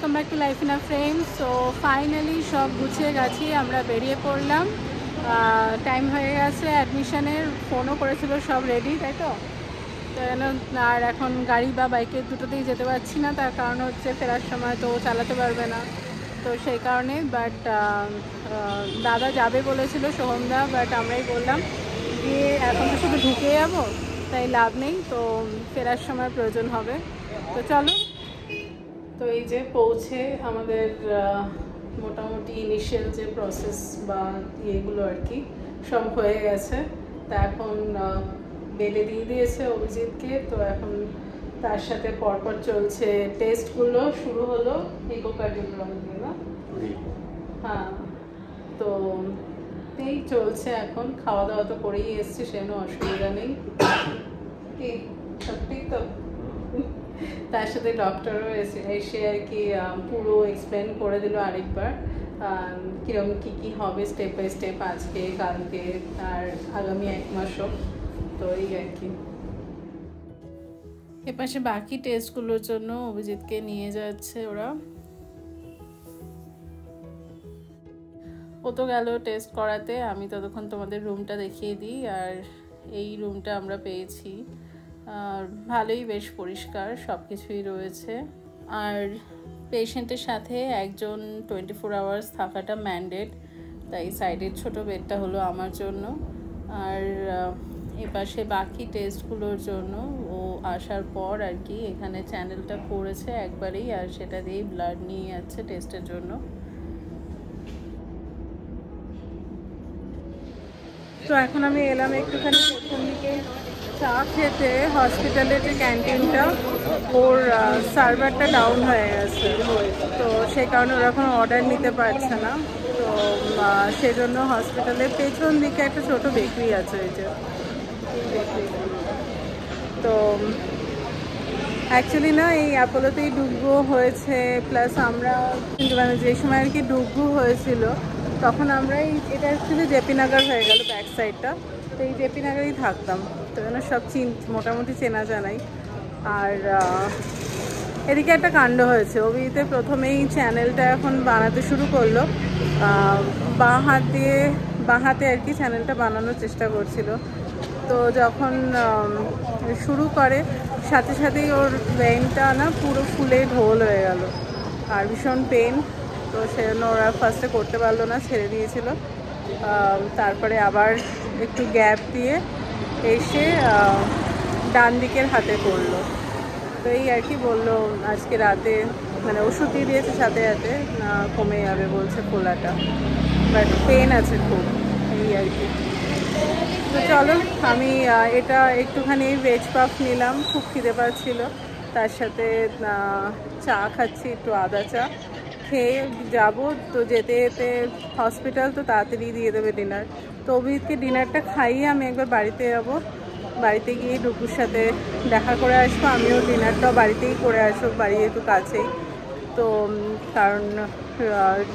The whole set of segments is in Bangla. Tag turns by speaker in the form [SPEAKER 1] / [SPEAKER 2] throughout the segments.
[SPEAKER 1] Welcome back to life in a frame. So finally সব গুছিয়ে গেছি, আমরা বেরিয়ে পড়লাম। টাইম হয়ে গেছে অ্যাডমিশনের, ফোনও করেছিল, সব রেডি, তাই তো? আর এখন গাড়ি বা বাইকের দুটোতেই যেতে পারছি না, তার কারণ হচ্ছে ফেরার সময় তো চালাতে পারবে না, তো সেই কারণে। বাট দাদা যাবে বলেছিল, সোহমদা, বাট আমরাই বললাম গিয়ে এখন তো শুধু ঢুকে যাবো, তাই লাভ নেই, তো ফেরার সময় প্রয়োজন হবে, তো চলো। তো এই যে পৌঁছে আমাদের মোটামুটি ইনিশিয়াল যে প্রসেস বা ইয়েগুলো আর কি সব হয়ে গেছে। তা এখন বেডে দিয়ে দিয়েছে অভিজিৎকে, তো এখন তার সাথে পরপর চলছে টেস্টগুলো, শুরু হলো ইকোকার্ডিওগ্রাম দিয়ে, না? হ্যাঁ, তো এই চলছে এখন। খাওয়া দাওয়া তো করেই এসছি, সেজন্য অসুবিধা নেই। সব ঠিক তো? তার সাথে ডক্টরও এসে আর কি পুরো এক্সপ্লেন করে দিল আরেকবার কীরকম কী হবে স্টেপ বাই স্টেপ, আজকে কালকে আর আগামী 1 মাসও, তো এই আর কি। এপাশে বাকি টেস্টগুলোর জন্য অভিজিৎকে নিয়ে যাচ্ছে ওরা। ও তো গেল টেস্ট করাতে, আমি ততক্ষণ তোমাদের রুমটা দেখিয়ে দিই। আর এই রুমটা আমরা পেয়েছি, আর ভালোই, বেশ পরিষ্কার, সব কিছুই রয়েছে। আর পেশেন্টের সাথে একজন 24 আওয়ার্স থাকাটা ম্যান্ডেট, তাই সাইডের ছোট বেডটা হলো আমার জন্য। আর এপাশে বাকি টেস্টগুলোর জন্য ও আসার পর আর কি এখানে চ্যানেলটা করেছে একবারেই, আর সেটা দিয়েই ব্লাড নিয়ে যাচ্ছে টেস্টের জন্য। তো এখন আমি এলাম একটুখানি প্রথম দিকে চা খেতে হসপিটালের যে ক্যান্টিনটা, ওর সার্ভারটা ডাউন হয়ে গেছে, তো সেই কারণে ওরা এখন অর্ডার নিতে পারছে না। তো সেজন্য হসপিটালের পেছন দিকে একটা ছোট বেকারি আছে, এই যে তো অ্যাকচুয়ালি না, এই অ্যাপোলোতেই ডুগু হয়েছে, প্লাস আমরা মানে যে সময় আর কি ডুগু হয়েছিল তখন আমরা এটা অ্যাকচুয়ালি জেপি নগর হয়ে গেল ব্যাক সাইডটা, তো এই জেপি নগরেই থাকতাম, তো যেন সব মোটামুটি চেনা জানাই। আর এদিকে একটা কাণ্ড হয়েছে, অভিতে প্রথমেই চ্যানেলটা এখন বানাতে শুরু করলো, বাঁ হাতে আর কি চ্যানেলটা বানানোর চেষ্টা করছিল। তো যখন শুরু করে সাথে সাথেই ওর ব্রেনটা না পুরো ফুলে ঢোল হয়ে গেল, আর ভীষণ পেন, তো সেজন্য ওরা ফার্স্টে করতে পারলো না, ছেড়ে দিয়েছিল। তারপরে আবার একটু গ্যাপ দিয়ে এসে ডান দিকের হাতে করলো, তো এই আর কি বললো আজকে রাতে, মানে ওষুধ দিয়ে দিয়েছে সাথে সাথে, কমে যাবে বলছে ফোলাটা, বাট পেন আছে খুব, এই আর কি। তো চলো, আমি এটা একটুখানি ভেজ পাফ নিলাম, খুব খিদে পাচ্ছিল, তার সাথে চা খাচ্ছি, একটু আদা চা খেয়ে যাব। তো যেতে যেতে হসপিটাল তো তাড়াতাড়ি দিয়ে দেবে ডিনার, তো অভিজিৎকে ডিনারটা খাইয়ে আমি একবার বাড়িতে যাব, বাড়িতে গিয়ে ডুগুর সাথে দেখা করে আসবো, আমিও ডিনারটাও বাড়িতেই করে আসবো, বাড়ি একটু কাছেই তো, কারণ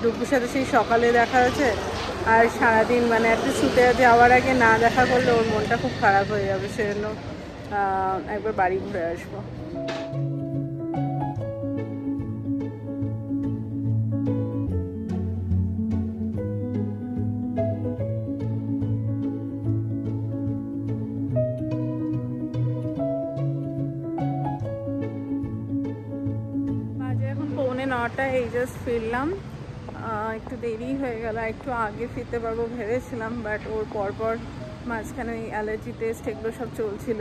[SPEAKER 1] ডুগুর সাথে সেই সকালে দেখা হয়েছে, আর সারাদিন মানে একটা শুতে যাওয়ার আগে না দেখা করলে ওর মনটা খুব খারাপ হয়ে যাবে, সেজন্য একবার বাড়ি ঘুরে আসবো। বাজে এখন 9:45, এই জাস্ট ফিরলাম, একটু দেরি হয়ে গেল, একটু আগে ফিরতে পারবো ভেবেছিলাম, বাট ওর পরপর মাঝখানে ওই অ্যালার্জি টেস্ট এগুলো সব চলছিল,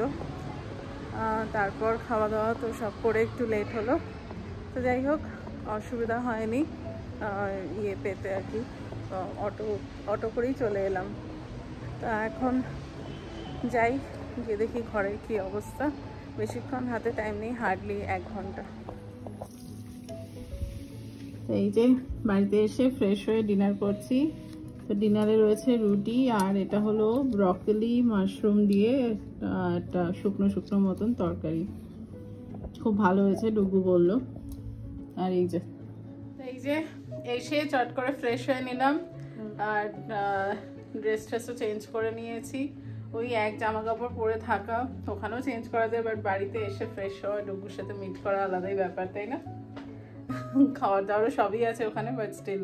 [SPEAKER 1] তারপর খাওয়া দাওয়া তো সব করে একটু লেট হলো, তো যাই হোক অসুবিধা হয়নি ইয়ে পেতে আর কি, অটো করেই চলে এলাম। তা এখন যাই, গিয়ে দেখি ঘরের কী অবস্থা, বেশিক্ষণ হাতে টাইম নেই, হার্ডলি 1 ঘন্টা। এই যে বাড়িতে এসে ফ্রেশ হয়ে ডিনার করছি, তো ডিনারে রয়েছে রুটি, আর এটা হলো ব্রকলি মাশরুম দিয়ে একটা শুকনো শুকনো মতন তরকারি, খুব ভালো হয়েছে ডুগু বললো। আর এই যে এসে চট করে ফ্রেশ হয়ে নিলাম, আর ড্রেস ট্রেসও চেঞ্জ করে নিয়েছি, ওই এক জামা কাপড় পরে থাকা, ওখানেও চেঞ্জ করা যায়, বাট বাড়িতে এসে ফ্রেশ হওয়া, ডুগুর সাথে মিট করা আলাদাই ব্যাপার, তাই না? খাওয়ার দাওয়ারও সবই আছে ওখানে, বাট স্টিল।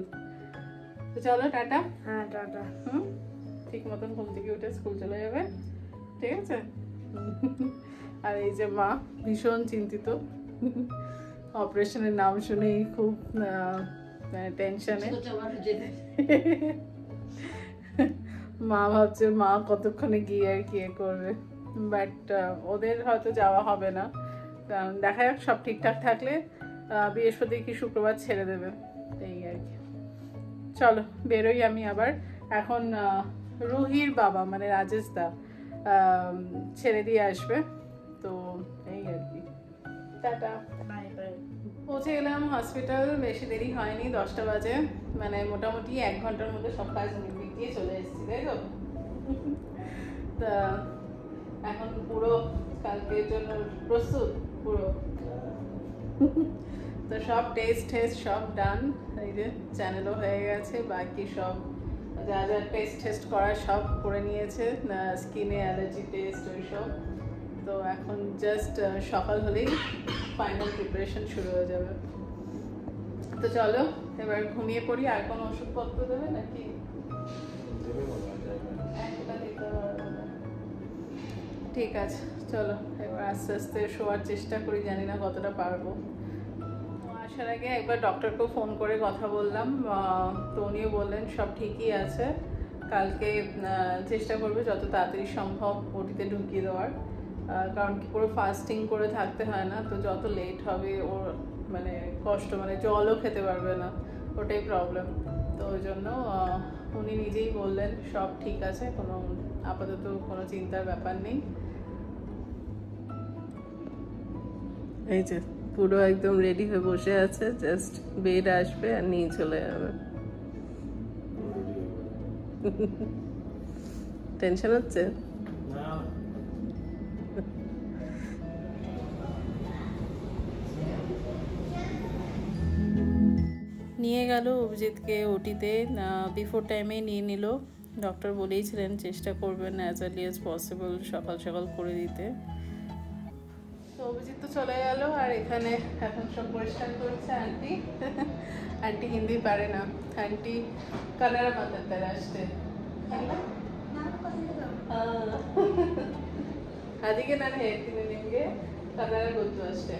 [SPEAKER 1] তো চলো টাটা।
[SPEAKER 2] হ্যাঁ টাটা।
[SPEAKER 1] ঠিক মতন ঘুম থেকে উঠে স্কুল চলে যাবে, ঠিক আছে? আর এই যে মা ভীষণ চিন্তিত, অপারেশনের নাম শুনেই খুব টেনশনে। মা ভাবছে মা কতক্ষণে গিয়ে আর কি করবে, বাট ওদের হয়তো যাওয়া হবে না। দেখা যাক, সব ঠিকঠাক থাকলে বৃহস্পতি কি শুক্রবার ছেড়ে দেবে, এই আর কি। চলো বেরোই আমি আবার। এখন রুহির বাবা মানে রাজেশ দা ছেড়ে দিয়ে আসবে, তো এই আর কি। Tata, bye bye. পৌঁছে গেলাম হসপিটাল, বেশি দেরি হয়নি, 10টা বাজে, মানে মোটামুটি 1 ঘন্টার মধ্যে সব কাজ মিটিয়ে চলে এসেছি, তাই তো? তা এখন পুরো কালকের জন্য প্রস্তুত পুরো। তো সব টেস্ট সব ডান, এই যে চ্যানেলও হয়ে গেছে, বাকি সব যা যা টেস্ট করার সব করে নিয়েছে, স্কিনে অ্যালার্জি টেস্ট ওই সব। তো এখন জাস্ট সকাল হলেই ফাইনাল প্রিপারেশন শুরু হয়ে যাবে। তো চলো এবার ঘুমিয়ে পড়ি। আর কোনো ওষুধপত্র দেবে নাকি? ঠিক আছে, চলো এবার আস্তে আস্তে শোয়ার চেষ্টা করি, জানি না কতটা পারবো। আসার আগে একবার ডক্টরকেও ফোন করে কথা বললাম, তো উনিও বললেন সব ঠিকই আছে, কালকে চেষ্টা করবে যত তাড়াতাড়ি সম্ভব ওটিতে ঢুকিয়ে দেওয়ার, কারণ কি পুরো ফাস্টিং করে থাকতে হয় না, তো যত লেট হবে ওর মানে কষ্ট, মানে জলও খেতে পারবে না, ওটাই প্রবলেম। তো ওই জন্য উনি নিজেই বললেন সব ঠিক আছে, কোনো আপাতত কোনো চিন্তার ব্যাপার নেই। এই যে পুরো একদম রেডি হয়ে বসে আছে, জাস্ট বেড আসবে আর নিয়ে চলে যাবে। টেনশন হচ্ছে? নিয়ে গেল অভিজিৎকে ওটিতে, বিফোর টাইমে নিয়ে নিল। ডক্টর বলেইছিলেন চেষ্টা করবেন অ্যাজ আর্লি অ্যাজ পসিবল সকাল সকাল করে দিতে। তো অভিজিৎ তো চলে গেল, আর এখানে এখন সব পরিষ্কার করছে আন্টি। আন্টি হিন্দি পারে না, আন্টি কানাড়া মাতাতে আসতে। ಅದಕ್ಕೆ ನಾನು ಹೇಳ್ತೀನಿ ನಿಮಗೆ ಕನ್ನಡ ಗೊತ್ತು ಅಷ್ಟೇ।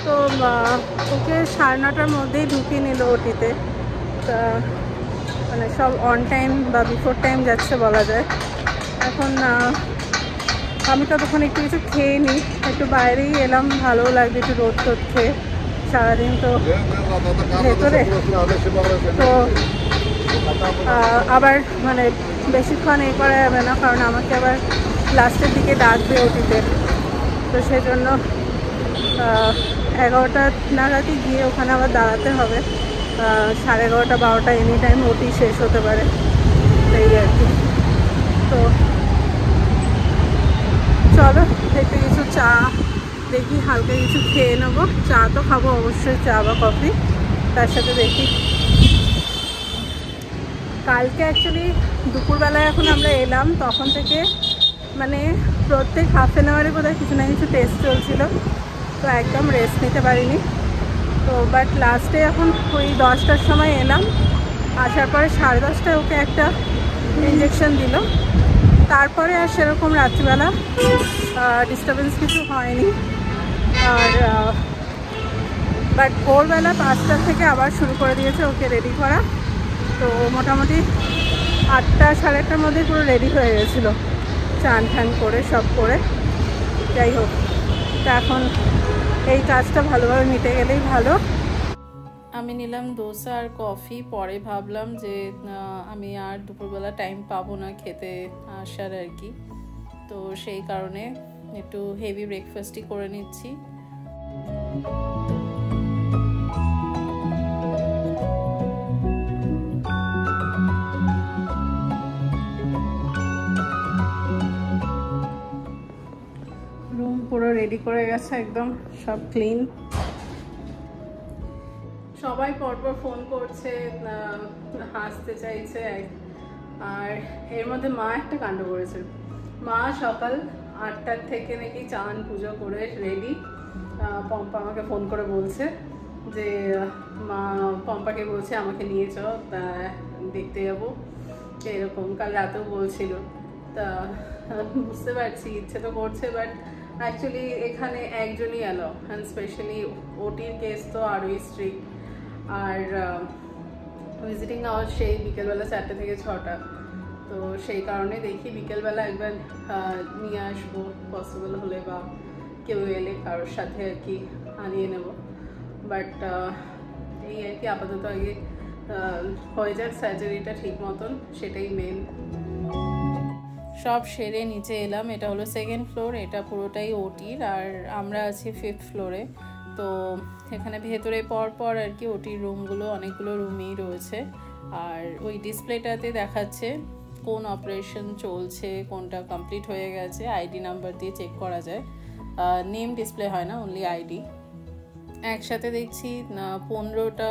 [SPEAKER 1] তো ওকে 9:30টার মধ্যেই ঢুকিয়ে নিল ওটিতে, তা মানে সব অন টাইম বা বিফোর টাইম যাচ্ছে বলা যায়। এখন আমি ততক্ষণ একটু কিছু খেয়ে নিই, একটু বাইরেই এলাম, ভালোও লাগবে একটু রোদ টোদ খেয়ে, সারাদিন তো ভেতরে। তো আবার মানে বেশিক্ষণ করা যাবে না, কারণ আমাকে আবার লাস্টের দিকে ডাকবে ওটিতে, তো সেই জন্য 11টা নাগাদই গিয়ে ওখানে আবার দাঁড়াতে হবে। 11:30 12টা এনি টাইম ওটি শেষ হতে পারে, এই আর কি। তো চলো একটু কিছু চা দেখি, হালকা কিছু খেয়ে নেবো, চা তো খাবো অবশ্যই, চা বা কফি, তার সাথে দেখি। কালকে অ্যাকচুয়ালি দুপুরবেলায় এখন আমরা এলাম, তখন থেকে মানে প্রত্যেক হাফ অ্যান আওয়ারে বোধহয় কিছু না কিছু টেস্ট চলছিল, তো একদম রেস্ট নিতে পারিনি। তো বাট লাস্টে এখন ওই 10টার সময় এলাম, আসার পরে 10:30টায় ওকে একটা ইঞ্জেকশন দিল, তারপরে আর সেরকম রাত্রিবেলা ডিস্টারবেন্স কিছু হয়নি। আর বাট ভোরবেলা 5টা থেকে আবার শুরু করে দিয়েছে ওকে রেডি করা, তো মোটামুটি 8টা 8:30টার মধ্যে পুরো রেডি হয়ে গেছিলো, চান ঠান করে সব করে। যাই হোক, তো এখন এই কাজটা ভালোভাবে মিটে গেলেই ভালো। আমি নিলাম দোসা আর কফি, পরে ভাবলাম যে আমি আর দুপুরবেলা টাইম পাবো না খেতে আসার আর কি, তো সেই কারণে একটু হেভি ব্রেকফাস্টই করে নিচ্ছি। রুম পুরো রেডি করে গেছে, একদম সব ক্লিন। সবাই পরপর ফোন করছে, হাসতে চাইছে, আর এর মধ্যে মা একটা কাণ্ড করেছে। মা সকাল 8টার থেকে নাকি চান পুজো করে রেডি, পম্পা আমাকে ফোন করে বলছে যে মা পম্পাকে বলছে আমাকে নিয়ে যাও, দেখতে যাবো এরকম। কাল রাতেও বলছিল। তা বুঝতে পারছি ইচ্ছে তো করছে, বাট অ্যাকচুয়ালি এখানে একজনই এলো, অ্যান্ড স্পেশালি ওটির কেস তো আরোই স্ট্রিক্ট। আর ভিজিটিং আওয়ার সেই বিকেলবেলা 4টে থেকে 6টা। তো সেই কারণে দেখি বিকেলবেলা একবার নিয়ে আসবো পসিবল হলে, বা কেউ এলে কারোর সাথে আর কি আনিয়ে নেব। বাট এই আর কি আপাতত আগে হয়ে যাক সার্জারিটা ঠিক মতন, সেটাই মেন। সব সেরে নিচে এলাম। এটা হলো 2nd ফ্লোর, এটা পুরোটাই ওটির, আর আমরা আছি 5th ফ্লোরে। তো এখানে ভেতরে পর আর কি ওটির রুমগুলো, অনেকগুলো রুমই রয়েছে। আর ওই ডিসপ্লেটাতে দেখাচ্ছে কোন অপারেশন চলছে, কোনটা কমপ্লিট হয়ে গেছে, আইডি নাম্বার দিয়ে চেক করা যায়। নেম ডিসপ্লে হয় না, অনলি আইডি। একসাথে দেখছি 15টা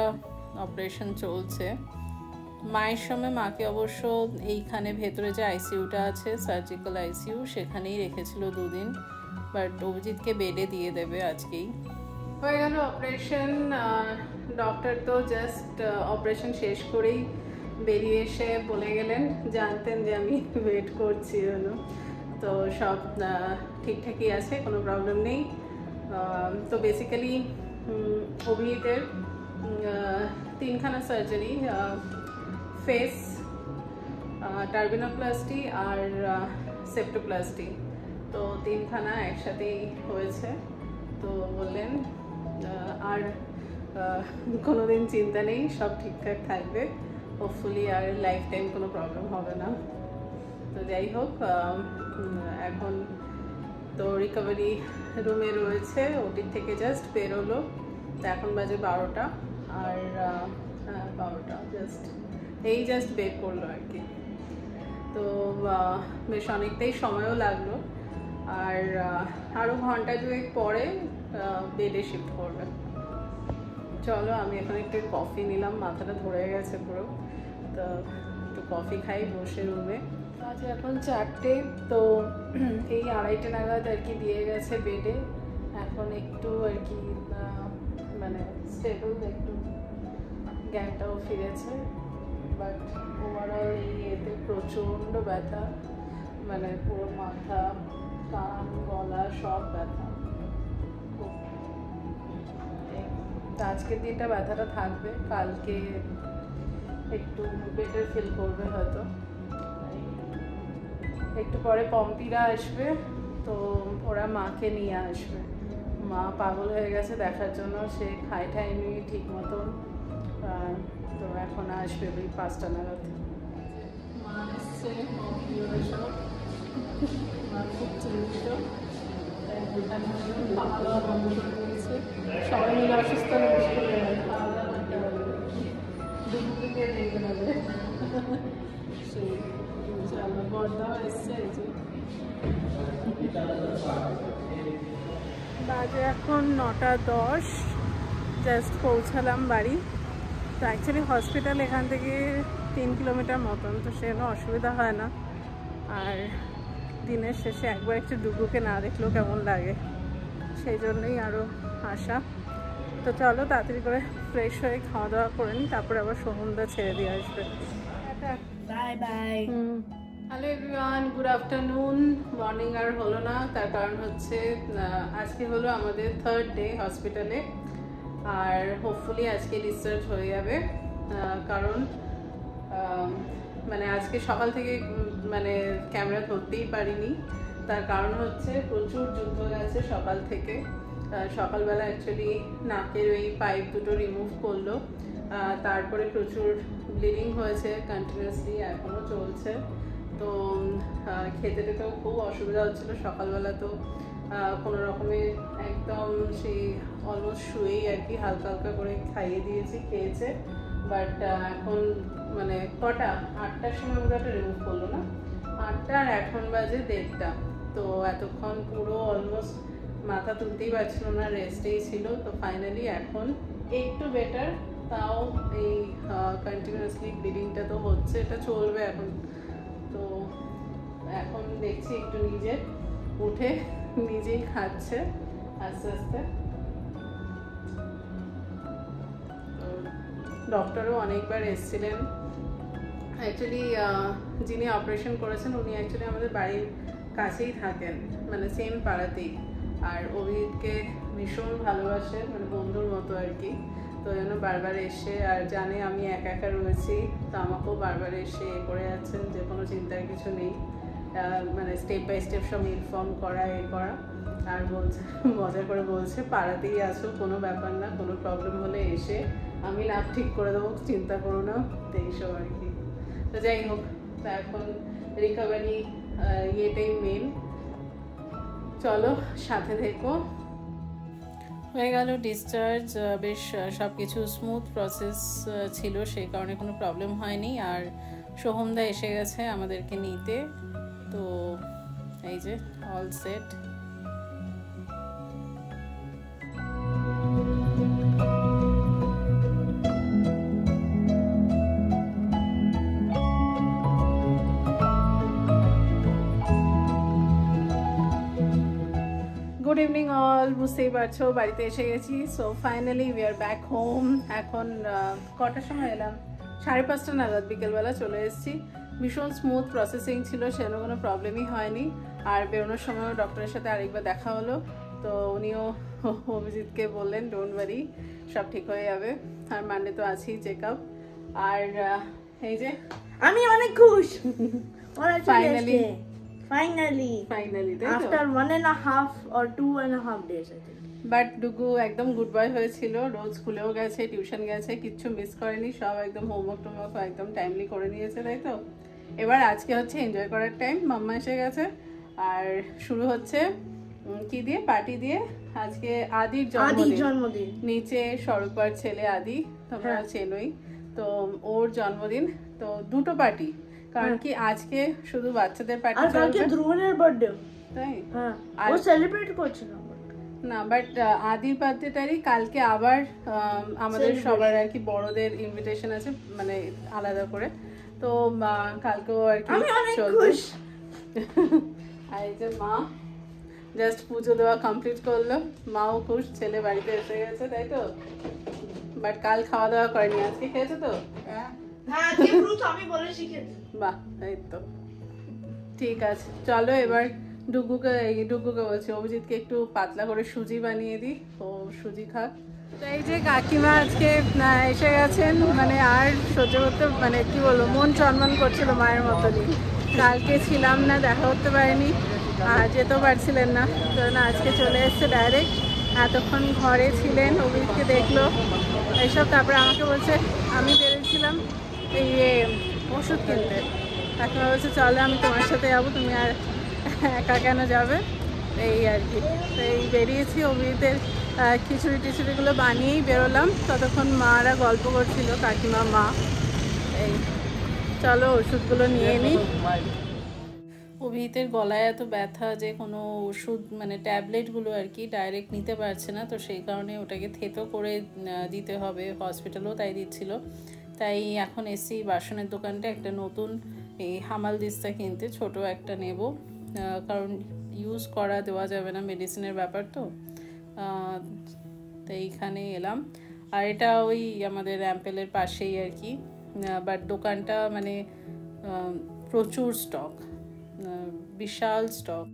[SPEAKER 1] অপারেশন চলছে। মায়ের সময় মাকে অবশ্য এইখানে ভেতরে যে আইসিইউটা আছে, সার্জিক্যাল আইসিইউ, সেখানেই রেখেছিল 2 দিন। বাট অভিজিৎকে বেডে দিয়ে দেবে আজকেই। হয়ে গেল অপারেশন। ডক্টর তো জাস্ট অপারেশন শেষ করেই বেরিয়ে এসে বলে গেলেন, জানতেন যে আমি ওয়েট করছি জন্য। তো সব ঠিকঠাকই আছে, কোনো প্রবলেম নেই। তো বেসিক্যালি অভিজিতের 3খানা সার্জারি, ফেস, টার্বিনোপ্লাস্টি আর সেপ্টোপ্লাস্টি, তো 3খানা একসাথেই হয়েছে। তো বললেন আর কোনোদিন চিন্তা নেই, সব ঠিকঠাক থাকবে, হোপফুলি আর লাইফ টাইম কোনো প্রবলেম হবে না। তো যাই হোক, এখন তো রিকভারি রুমে রয়েছে, ওটির থেকে জাস্ট বেরোলো। তো এখন বাজে 12টা, আর 12টা জাস্ট বের করলো আর কি। তো বেশ অনেকটাই সময়ও লাগলো, আর আরও ঘন্টা 2 পরে বেডে শিফট করবে। চলো, আমি এখন একটু কফি নিলাম, মাথাটা ধরে গেছে পুরো। তো একটু কফি খাই বসে রুমে। আজ এখন 4টে, তো এই 2:30 নাগাদ আর কি দিয়ে গেছে বেডে। এখন একটু আর কি মানে স্টেবল, একটু জ্ঞানটাও ফিরেছে। বাট ওভারঅল এই এতে প্রচণ্ড ব্যথা, মানে পুরো মাথা, কান, গলা সব ব্যথা। তো আজকের দিনটা ব্যথাটা থাকবে, কালকে একটু বেটার ফিল করবে হয়তো। একটু পরে পম্পিরা আসবে, তো ওরা মাকে নিয়ে আসবে। মা পাগল হয়ে গেছে দেখার জন্য, সে খায়নি ঠিক মতন। তো এখন আসবে ওই 5টা নাগাদ। মা এসছে, সব মা খুব চিন্তিত, খাওয়া দাওয়া বন্ধ করে দিয়েছে। সবাই মিলে অসুস্থ খাওয়া দাওয়া করতে হবে, দুপুরে দেখতে হবে। সেই আমার বড়দাও এসছে। বাজে এখন 9:10, জাস্ট পৌঁছালাম বাড়ি। তো অ্যাকচুয়ালি হসপিটাল এখান থেকে 3 কিলোমিটার মতন, তো সেজন্য অসুবিধা হয় না। আর দিনের শেষে একবার একটু ডুগুকে না দেখলেও কেমন লাগে, সেই জন্যই আরও আসা। তো চলো তাড়াতাড়ি করে ফ্রেশ হয়ে খাওয়া দাওয়া করে নিই, তারপরে আবার সোহমদা ছেড়ে দিয়ে আসবে।
[SPEAKER 2] Bye bye.
[SPEAKER 1] Hello everyone, good afternoon. Morning আর হলো না, তার কারণ হচ্ছে আজকে হলো আমাদের 3rd ডে হসপিটালে, আর হোপফুলি আজকে ডিসচার্জ হয়ে যাবে। কারণ মানে আজকে সকাল থেকে মানে ক্যামেরা ধরতেই পারিনি, তার কারণ হচ্ছে প্রচুর যুদ্ধ গেছে সকাল থেকে। সকালবেলা অ্যাকচুয়ালি নাকের ওই পাইপ দুটো রিমুভ করলো, তারপরে প্রচুর ব্লিডিং হয়েছে কন্টিনিউয়াসলি, এখনও চলছে। তো খেতে টেতেও খুব অসুবিধা হচ্ছিলো সকালবেলা। তো কোনো রকমে একদম সেই অলমোস্ট শুয়েই আর কি হালকা হালকা করে খাইয়ে দিয়েছি, খেয়েছে। বাট এখন মানে কটা 8টার সময় বোধহয় একটা রিমুভ করলো না, 8টা, আর এখন বাজে 1:30টা। তো এতক্ষণ পুরো অলমোস্ট মাথা তুলতেই পারছিল না, রেস্টেই ছিল। তো ফাইনালি এখন একটু বেটার, তাও এই কন্টিনিউয়াসলি ব্লিডিংটা তো হচ্ছে, এটা চলবে এখন। তো এখন দেখছি একটু নিজে উঠে নিজেই খাচ্ছে আস্তে আস্তে। ডক্টরও অনেকবার এসেছিলেন। অ্যাকচুয়ালি যিনি অপারেশন করেছেন উনি অ্যাকচুয়ালি আমাদের বাড়ির কাছেই থাকেন, মানে সেম পাড়াতেই। আর অভিজিৎকে ভীষণ ভালোবাসে, মানে বন্ধুর মতো আর কি। তো ওই জন্য বারবার এসে, আর জানে আমি একা একা রয়েছি, তো আমাকেও বারবার এসে করে যাচ্ছেন যে কোনো চিন্তার কিছু নেই, মানে স্টেপ বাই স্টেপ সব ইনফর্ম করা করা। আর বলছে, মজা করে বলছে পাড়াতেই আছো, কোনো ব্যাপার না, কোনো প্রবলেম হলে এসে আমি নাপ ঠিক করে দেবো, চিন্তা করো না, তো এইসব আর কি। তো যাই হোক, তো এখন রিকভারি ইয়েটাই মেন। চলো সাথে থেকো। হয়ে গেল ডিসচার্জ, বেশ সব কিছু স্মুথ প্রসেস ছিল, সেই কারণে কোনো প্রবলেম হয়নি। আর সোহমদা এসে গেছে আমাদেরকে নিতে, তো এই যে all set. Good evening all, বুঝতেই পারছো বাড়িতে এসে গেছি। So finally we are back home. এখন কটার সময় এলাম? 5:30 নাগাদ বিকেলবেলা চলে এসেছি। ভীষণ স্মুথ প্রসেসিং ছিল, সেরকম কোনো প্রবলেমই হয়নি। আর বেরোনোর সময়ও ডক্টরের সাথে আরেকবার দেখা হলো, তো উনিও অভিজিৎকে বললেন ডোন্ট ওয়ারি, সব ঠিক হয়ে যাবে। আর মানডে তো আছেই চেক আপ। আর এই যে
[SPEAKER 2] আমি অনেক খুশ।
[SPEAKER 1] Finally
[SPEAKER 2] after 1.5 or 2.5 days I think.
[SPEAKER 1] But Dugu একদম গুড বয় হয়েছিল, রোজ স্কুলেও গেছে, টিউশন গেছে, কিচ্ছু মিস করেনি, সব একদম হোমওয়ার্ক টোমওয়ার্ক একদম টাইমলি করে নিয়েছে, তাই তো। এবার আজকে হচ্ছে এনজয় করার টাইম, মাম্মা এসে গেছে। আর শুরু হচ্ছে কি দিয়ে? পার্টি দিয়ে। আজকে আদির জন্মদিন। নিচে স্বরূপার ছেলে আদি, তোমরা চেনোই, তো ওর জন্মদিন। তো দুটো পার্টি, কারণ কি আজকে শুধু বাচ্চাদের পার্টি,
[SPEAKER 2] আর কালকে ধ্রুবনের বার্থডে,
[SPEAKER 1] তাই
[SPEAKER 2] ও সেলিব্রেট করছে
[SPEAKER 1] না। বাট আদির বার্থডেটারই কালকে আবার আমাদের সবার আর কি বড়দের ইনভিটেশন আছে, মানে আলাদা করে। তো কালকেও আর কি চলবে। আর এই যে মা জাস্ট পুজো দেওয়া কমপ্লিট করলো, মাও খুশ, ছেলে বাড়িতে এসে গেছে, তাই তো। বাট কাল খাওয়া দাওয়া করেনি, আজকে খেয়েছে তো? বাহ, তাই তো, ঠিক আছে। চলো এবার ডুগুকে বলছি অভিজিৎকে একটু পাতলা করে সুজি বানিয়ে দিই, ও সুজি খাক। তো এই যে কাকিমা আজকে এসে গেছেন, মানে আর সহ্য করতে, মানে কি বলবো, মন চনমন করছিল মায়ের মতনই। কালকে ছিলাম না, দেখা করতে পারিনি, আর যেতেও পারছিলেন না, কারণ আজকে চলে এসছে ডাইরেক্ট। এতক্ষণ ঘরে ছিলেন, অভিজিৎকে দেখলো এইসব, তারপরে আমাকে বলছে, আমি বেরিয়েছিলাম এই ওষুধ কিনতে, কাকিমা বলছে চলো আমি তোমার সাথে যাবো, তুমি আর একা কেন যাবে, এই আর কি। তো এই বেরিয়েছি, অভিজিতের খিচুড়ি টিচুড়িগুলো বানিয়েই বেরোলাম, ততক্ষণ মারা গল্প করছিল, কাকিমা মা। এই চলো ওষুধগুলো নিয়ে নিই। অভিজিতের গলায় এত ব্যথা যে কোনো ওষুধ, মানে ট্যাবলেটগুলো আর কি ডাইরেক্ট নিতে পারছে না, তো সেই কারণে ওটাকে থেতো করে দিতে হবে, হসপিটালও তাই দিচ্ছিল। তাই এখন এসছি বাসনের দোকানটা, একটা নতুন এই হামাল দিস্তা কিনতে, ছোট একটা নেব, কারণ ইউজ করা দেওয়া যাবে না, মেডিসিনের ব্যাপার তো। তাই এইখানে এলাম। আর এটা ওই আমাদের অ্যাম্পেলের পাশেই আর কি, বাট দোকানটা মানে প্রচুর স্টক, বিশাল স্টক।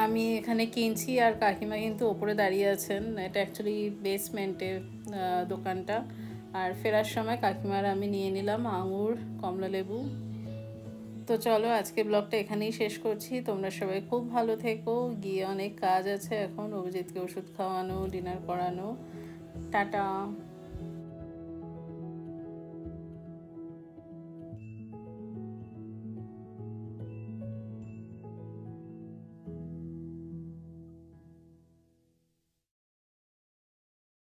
[SPEAKER 1] আমি এখানে কিনছি আর কাকিমা কিন্তু ওপরে দাঁড়িয়ে আছেন, এটা অ্যাকচুয়ালি বেসমেন্টের দোকানটা। আর ফেরার সময় কাকিমার আমি নিয়ে নিলাম আঙুর, কমলা লেবু। তো চলো আজকে ব্লগটা এখানেই শেষ করছি, তোমরা সবাই খুব ভালো থেকো, গিয়ে অনেক কাজ আছে এখন, অভিজিৎকে ওষুধ খাওয়ানো, ডিনার করানো। টাটা।